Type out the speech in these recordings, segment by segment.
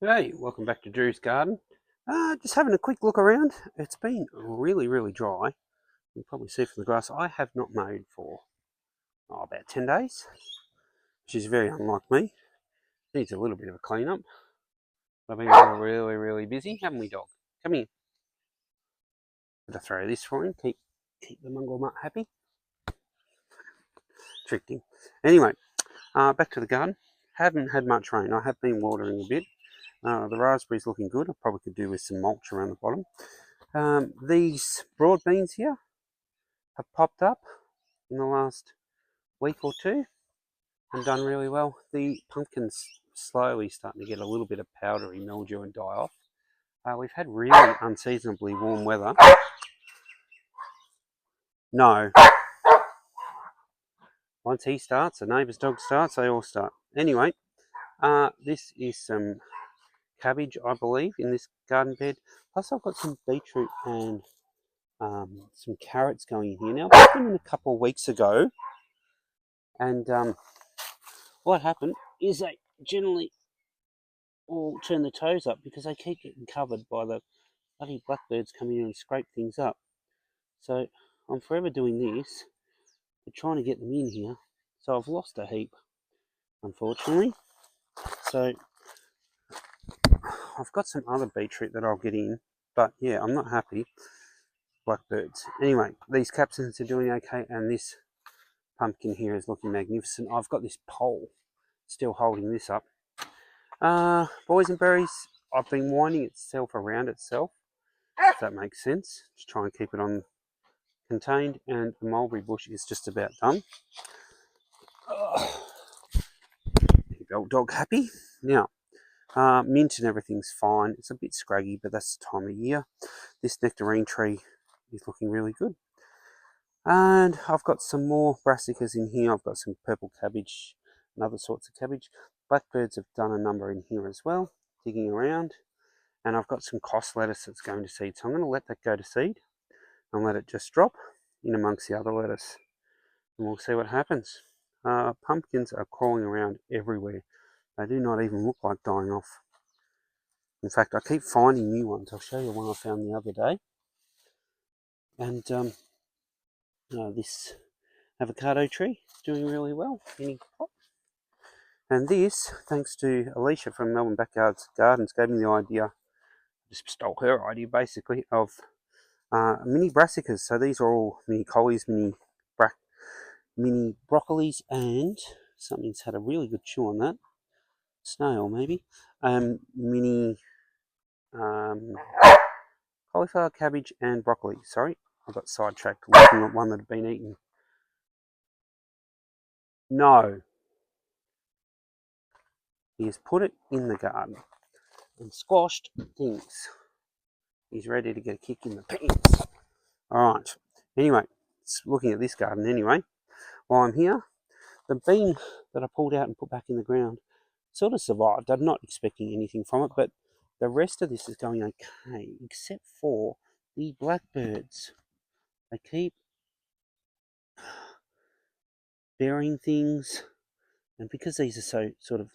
Hey, welcome back to Drew's Garden. Just having a quick look around. It's been really dry. You can probably see from the grass. I have not mowed for about 10 days, which is very unlike me. Needs a little bit of a clean up. I've been really busy, haven't we, dog? Come here. Got to throw this for him. Keep the mongrel mutt happy. Tricked him. Anyway, back to the garden. Haven't had much rain. I have been watering a bit. The raspberry's looking good. I probably could do with some mulch around the bottom. These broad beans here have popped up in the last week or two and done really well. The pumpkin's slowly starting to get a little bit of powdery mildew and die off. We've had really unseasonably warm weather. No. Once he starts, the neighbour's dog starts, they all start. Anyway, this is some cabbage, I believe, in this garden bed. Plus I've got some beetroot and some carrots going in here. Now, I put them in a couple of weeks ago, and what happened is they generally all turn their toes up because they keep getting covered by the bloody blackbirds coming in and scrape things up. So I'm forever doing this, but trying to get them in here. So I've lost a heap, unfortunately. So I've got some other beetroot that I'll get in, but yeah, I'm not happy. Blackbirds. Anyway, these capsicums are doing okay, and this pumpkin here is looking magnificent. I've got this pole still holding this up. Boysenberries, I've been winding itself around itself, if that makes sense, to try and keep it on contained, and the mulberry bush is just about done. Keep old dog happy. Now, mint and everything's fine. It's a bit scraggy, but that's the time of year. This nectarine tree is looking really good. And I've got some more brassicas in here. I've got some purple cabbage and other sorts of cabbage. Blackbirds have done a number in here as well, digging around. And I've got some cost lettuce that's going to seed. So I'm going to let that go to seed and let it just drop in amongst the other lettuce. And we'll see what happens. Pumpkins are crawling around everywhere. They do not even look like dying off. In fact, I keep finding new ones. I'll show you one I found the other day. And this avocado tree is doing really well. And this, thanks to Alicia from Melbourne Backyards Gardens, gave me the idea, just stole her idea basically, of mini brassicas. So these are all mini collies, mini broccolis, and something's had a really good chew on that. Snail, maybe. Mini cauliflower, cabbage, and broccoli. Sorry, I got sidetracked looking at one that had been eaten. No. He has put it in the garden and squashed things. He's ready to get a kick in the pants. Alright, anyway, looking at this garden anyway, while I'm here, the bean that I pulled out and put back in the ground sort of survived. I'm not expecting anything from it, but the rest of this is going okay, except for the blackbirds. They keep burying things, and because these are so sort of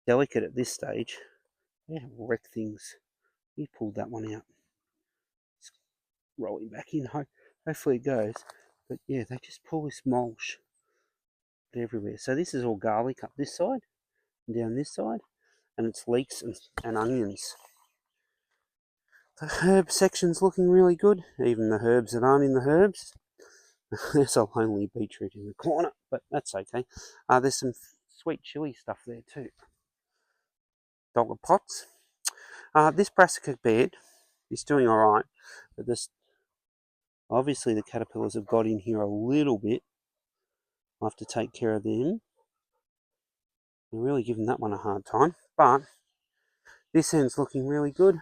delicate at this stage, they wreck things. We pulled that one out. It's rolling back in. Hopefully it goes. But yeah, they just pull this mulch everywhere. So this is all garlic up this side and down this side, and it's leeks and onions. The herb section's looking really good, even the herbs that aren't in the herbs. There's a lonely beetroot in the corner, but that's okay. There's some sweet chili stuff there too. Dogger pots. This brassica bed is doing alright, but this obviously the caterpillars have got in here a little bit. I'll have to take care of them. I'm really giving that one a hard time, but this end's looking really good.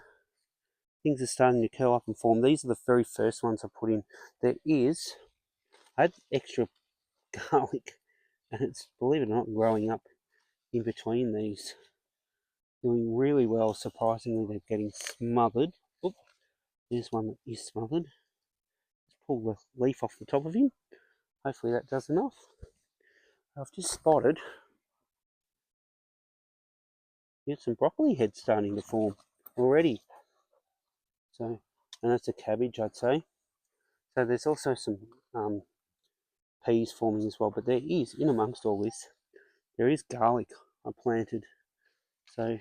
Things are starting to curl up and form. These are the very first ones I put in. I had extra garlic, and it's, believe it or not, growing up in between these. Doing really well, surprisingly. They're getting smothered. Oop, there's one that is smothered. Let's pull the leaf off the top of him. Hopefully that does enough. I've just spotted You get some broccoli heads starting to form already. So, and that's a cabbage, I'd say. So there's also some peas forming as well. But there is, in amongst all this, there is garlic I planted. So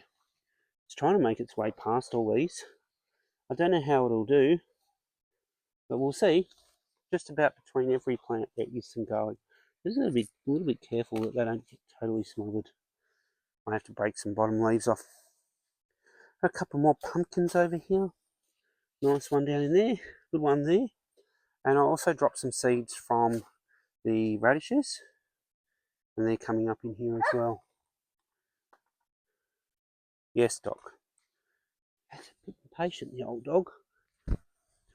it's trying to make its way past all these. I don't know how it'll do, but we'll see. Just about between every plant there is some garlic. Just a little bit careful that they don't get totally smothered. I have to break some bottom leaves off. A couple more pumpkins over here. Nice one down in there. Good one there. And I also dropped some seeds from the radishes. And they're coming up in here as well. Yes, Doc. That's a bit impatient, the old dog.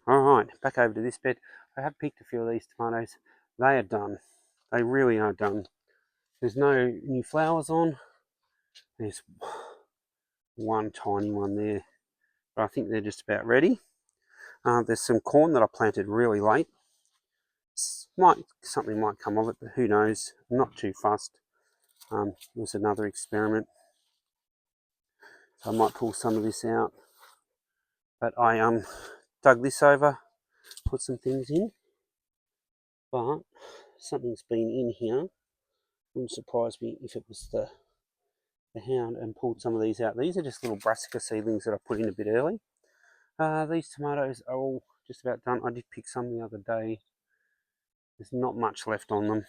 Alright, back over to this bed. I have picked a few of these tomatoes. They are done. They really are done. There's no new flowers on. There's one tiny one there. But I think they're just about ready. There's some corn that I planted really late. Something might come of it, but who knows? I'm not too fussed. It was another experiment. So I might pull some of this out. But I dug this over, put some things in. But something's been in here. Wouldn't surprise me if it was the hound and pulled some of these out. These are just little Brassica seedlings that I put in a bit early. These tomatoes are all just about done. I did pick some the other day. There's not much left on them.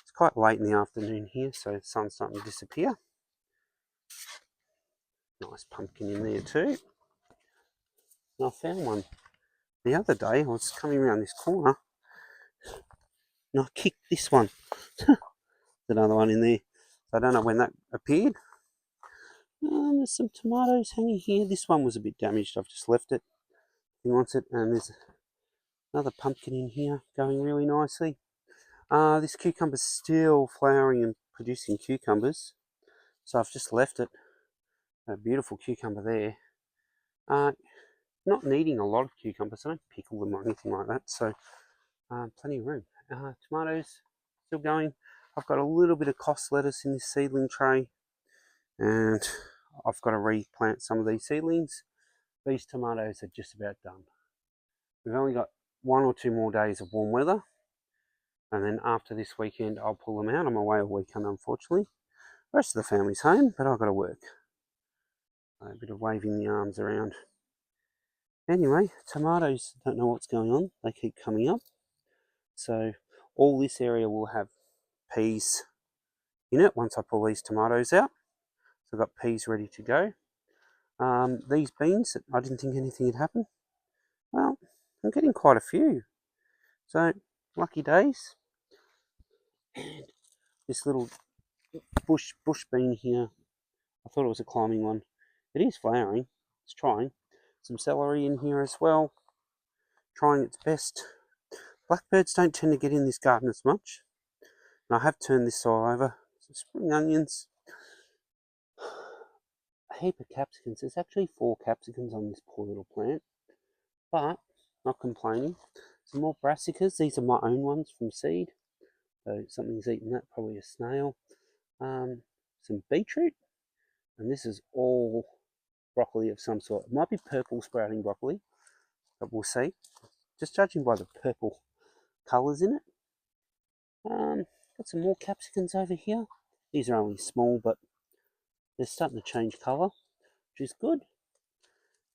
It's quite late in the afternoon here, so the sun's starting to disappear. Nice pumpkin in there too. And I found one the other day. I was coming around this corner and I kicked this one. There's another one in there. I don't know when that appeared. There's some tomatoes hanging here. This one was a bit damaged. I've just left it. He wants it. And there's another pumpkin in here going really nicely. This cucumber's still flowering and producing cucumbers. So I've just left it. A beautiful cucumber there. Not needing a lot of cucumbers. I don't pickle them or anything like that. So plenty of room. Tomatoes still going. I've got a little bit of cost lettuce in this seedling tray. And I've got to replant some of these seedlings. These tomatoes are just about done. We've only got 1 or 2 more days of warm weather. And then after this weekend, I'll pull them out. I'm away all weekend, unfortunately. The rest of the family's home, but I've got to work. A bit of waving the arms around. Anyway, tomatoes don't know what's going on. They keep coming up. So all this area will have peas in it once I pull these tomatoes out. So I've got peas ready to go. These beans, I didn't think anything had happened. Well, I'm getting quite a few. So, lucky days. And this little bush bean here, I thought it was a climbing one. It is flowering. It's trying. Some celery in here as well. Trying its best. Blackbirds don't tend to get in this garden as much. And I have turned this soil over. Some spring onions. A heap of capsicums. There's actually 4 capsicums on this poor little plant. But, not complaining. Some more brassicas. These are my own ones from seed. So something's eaten that, probably a snail. Some beetroot. And this is all broccoli of some sort. It might be purple sprouting broccoli, but we'll see. Just judging by the purple colours in it. Got some more capsicums over here. These are only small, but they're starting to change colour, which is good.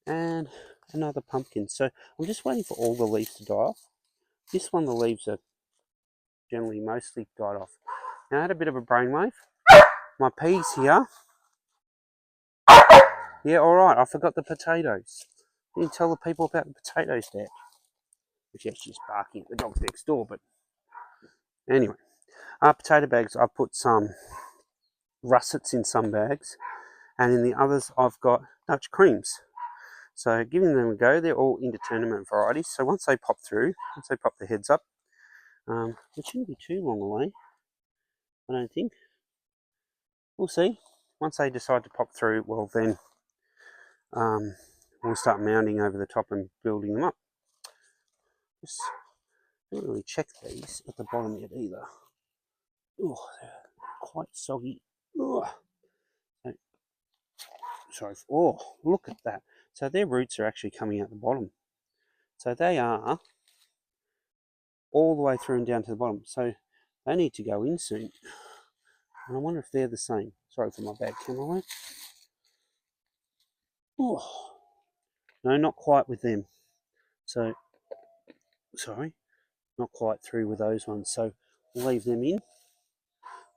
And another pumpkin. So I'm just waiting for all the leaves to die off. This one, the leaves are generally mostly died off. Now I had a bit of a brainwave. My peas here. Yeah, alright, I forgot the potatoes. You didn't tell the people about the potatoes, Dad. Which actually is barking at the dogs next door, but anyway. Potato bags, I've put some russets in some bags, and in the others I've got Dutch creams. So giving them a go, they're all indeterminate varieties. So once they pop through, once they pop their heads up, it shouldn't be too long away, I don't think. We'll see. Once they decide to pop through, well then we'll start mounding over the top and building them up. Just don't really check these at the bottom yet either. Oh, they're quite soggy. Oh. So sorry, oh, look at that. So their roots are actually coming out the bottom. So they are all the way through and down to the bottom. So they need to go in soon. And I wonder if they're the same. Sorry for my bad camera work. Oh, no, not quite with them. So, sorry, not quite through with those ones. So we'll leave them in.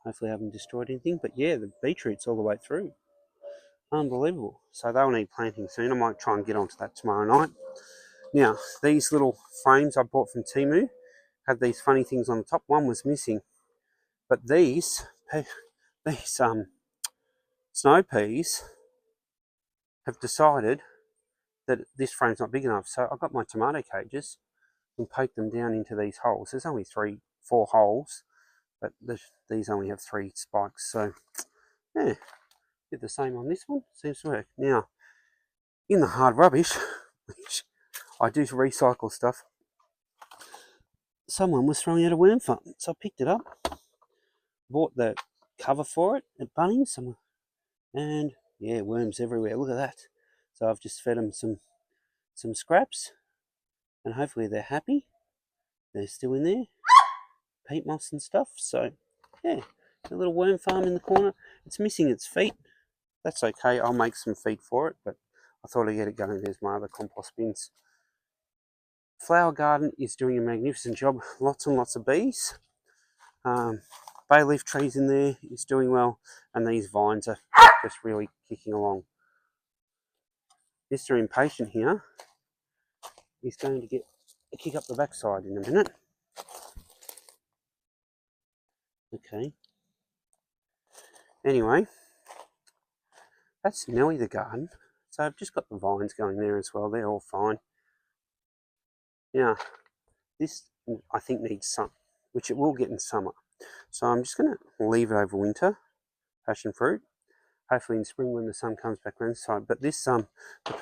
Hopefully I haven't destroyed anything. But yeah, the beetroot's all the way through. Unbelievable. So they'll need planting soon. I might try and get onto that tomorrow night. Now, these little frames I bought from Temu had these funny things on the top. One was missing. But these snow peas have decided that this frame's not big enough. So I got my tomato cages and poked them down into these holes. There's only 4 holes, but these only have 3 spikes. So yeah, did the same on this one. Seems to work. Now, in the hard rubbish, which I do recycle stuff, someone was throwing out a worm farm. So I picked it up, bought the cover for it at Bunnings, and yeah, worms everywhere. Look at that. So I've just fed them some scraps, and hopefully they're happy. They're still in there, peat moss and stuff. So yeah, a little worm farm in the corner. It's missing its feet. That's okay. I'll make some feet for it, but I thought I'd get it going. There's my other compost bins. Flower garden is doing a magnificent job. Lots and lots of bees. Bay leaf trees in there is doing well, and these vines are just really kicking along. Mr. Impatient here is going to get a kick up the backside in a minute. Okay. Anyway, that's nearly the garden. So I've just got the vines going there as well. They're all fine. Now, this I think needs sun, which it will get in summer. So I'm just going to leave it over winter, passion fruit. Hopefully in spring when the sun comes back around the side. But this the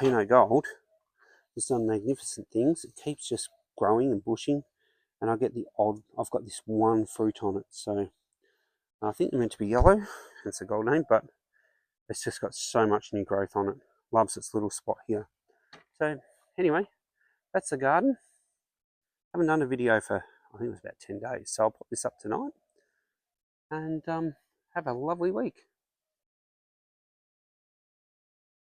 Pinot Gold has done magnificent things. It keeps just growing and bushing, and I get the odd. I've got this one fruit on it, so I think they're meant to be yellow. It's a gold name, but it's just got so much new growth on it. Loves its little spot here. So anyway, that's the garden. I haven't done a video for I think it was about 10 days, so I'll put this up tonight, and have a lovely week.